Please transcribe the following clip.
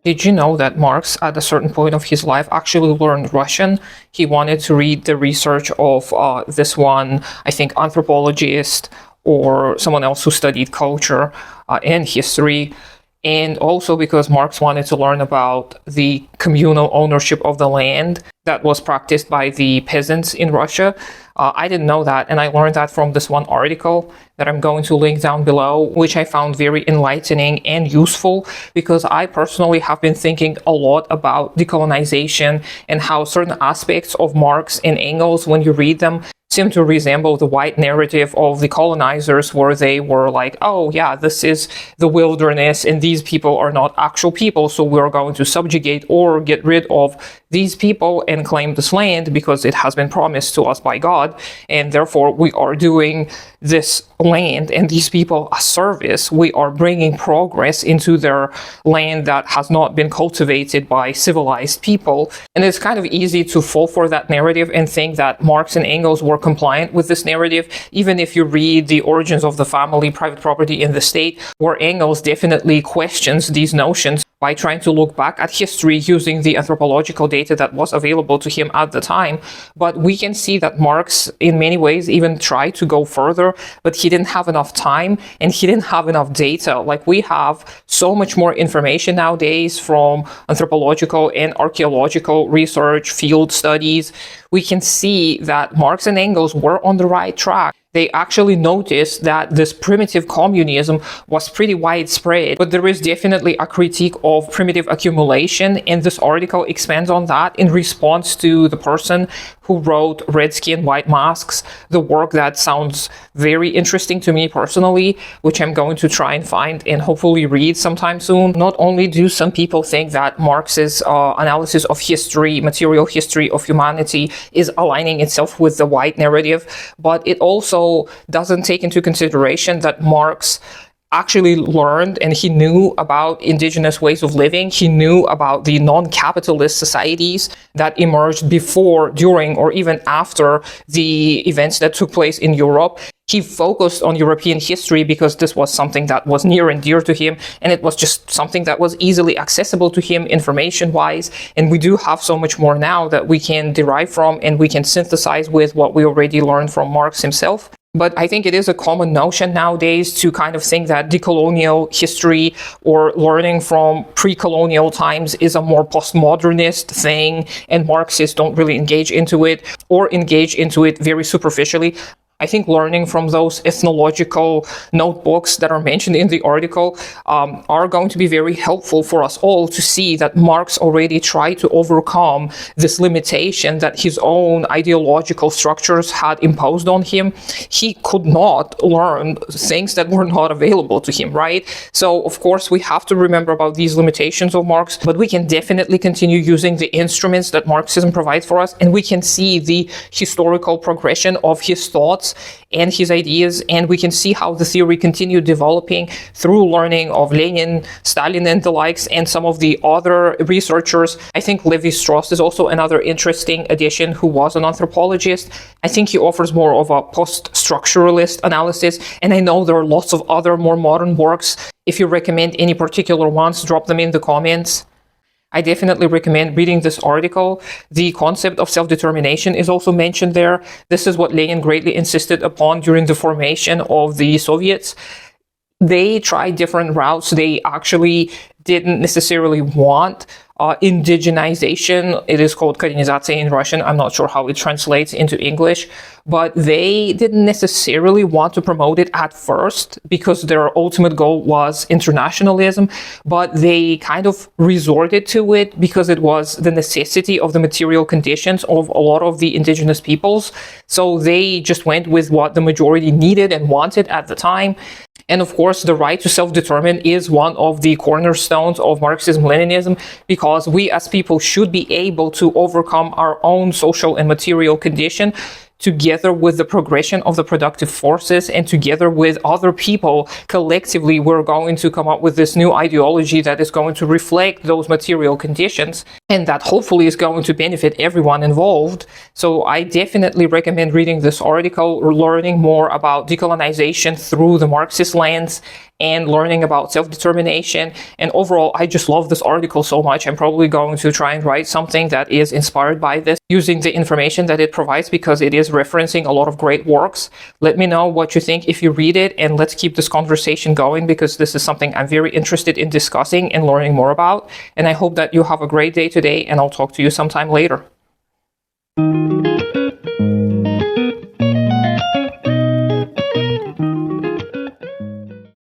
Did you know that Marx, at a certain point of his life, actually learned Russian? He wanted to read the research of this one, I think, anthropologist or someone else who studied culture and history. And also because Marx wanted to learn about the communal ownership of the land that was practiced by the peasants in Russia. I didn't know that, and I learned that from this one article that I'm going to link down below, which I found very enlightening and useful, because I personally have been thinking a lot about decolonization and how certain aspects of Marx and Engels, when you read them, seem to resemble the white narrative of the colonizers, where they were like, oh yeah, this is the wilderness and these people are not actual people, so we're going to subjugate or get rid of these people and claim this land because it has been promised to us by God, and therefore we are doing this land and these people a service. We are bringing progress into their land that has not been cultivated by civilized people. And it's kind of easy to fall for that narrative and think that Marx and Engels were compliant with this narrative, even if you read The Origins of the Family, Private Property in the State, where Engels definitely questions these notions by trying to look back at history using the anthropological data that was available to him at the time. But we can see that Marx, in many ways, even tried to go further, but he didn't have enough time and he didn't have enough data. Like, we have so much more information nowadays from anthropological and archaeological research, field studies. We can see that Marx and Engels were on the right track. They actually noticed that this primitive communism was pretty widespread, but there is definitely a critique of primitive accumulation, and this article expands on that in response to the person who wrote Red Skin, White Masks, the work that sounds very interesting to me personally, which I'm going to try and find and hopefully read sometime soon. Not only do some people think that Marx's analysis of history, material history of humanity, is aligning itself with the white narrative, but it also doesn't take into consideration that Marx actually learned and he knew about indigenous ways of living. He knew about the non-capitalist societies that emerged before, during, or even after the events that took place in Europe. He focused on European history because this was something that was near and dear to him, and it was just something that was easily accessible to him information-wise. And we do have so much more now that we can derive from and we can synthesize with what we already learned from Marx himself. But I think it is a common notion nowadays to kind of think that decolonial history or learning from pre-colonial times is a more postmodernist thing, and Marxists don't really engage into it or engage into it very superficially. I think learning from those ethnological notebooks that are mentioned in the article are going to be very helpful for us all to see that Marx already tried to overcome this limitation that his own ideological structures had imposed on him. He could not learn things that were not available to him, right? So, of course, we have to remember about these limitations of Marx, but we can definitely continue using the instruments that Marxism provides for us, and we can see the historical progression of his thoughts and his ideas, and we can see how the theory continued developing through learning of Lenin, Stalin, and the likes, and some of the other researchers. I think Levi-Strauss is also another interesting addition, who was an anthropologist. I think he offers more of a post-structuralist analysis, and I know there are lots of other more modern works. If you recommend any particular ones, drop them in the comments. I definitely recommend reading this article. The concept of self-determination is also mentioned there. This is what Lenin greatly insisted upon during the formation of the Soviets. They tried different routes. They actually didn't necessarily want indigenization. It is called korenizatsiya in Russian. I'm not sure how it translates into English, but they didn't necessarily want to promote it at first because their ultimate goal was internationalism, but they kind of resorted to it because it was the necessity of the material conditions of a lot of the indigenous peoples. So they just went with what the majority needed and wanted at the time. And of course, the right to self-determine is one of the cornerstones of Marxism-Leninism, because we as people should be able to overcome our own social and material condition together with the progression of the productive forces, and together with other people, collectively, we're going to come up with this new ideology that is going to reflect those material conditions, and that hopefully is going to benefit everyone involved. So I definitely recommend reading this article or learning more about decolonization through the Marxist lens. and learning about self-determination. And overall, I just love this article so much. I'm probably going to try and write something that is inspired by this using the information that it provides, because it is referencing a lot of great works. Let me know what you think if you read it, and let's keep this conversation going, because this is something I'm very interested in discussing and learning more about. And I hope that you have a great day today, and I'll talk to you sometime later.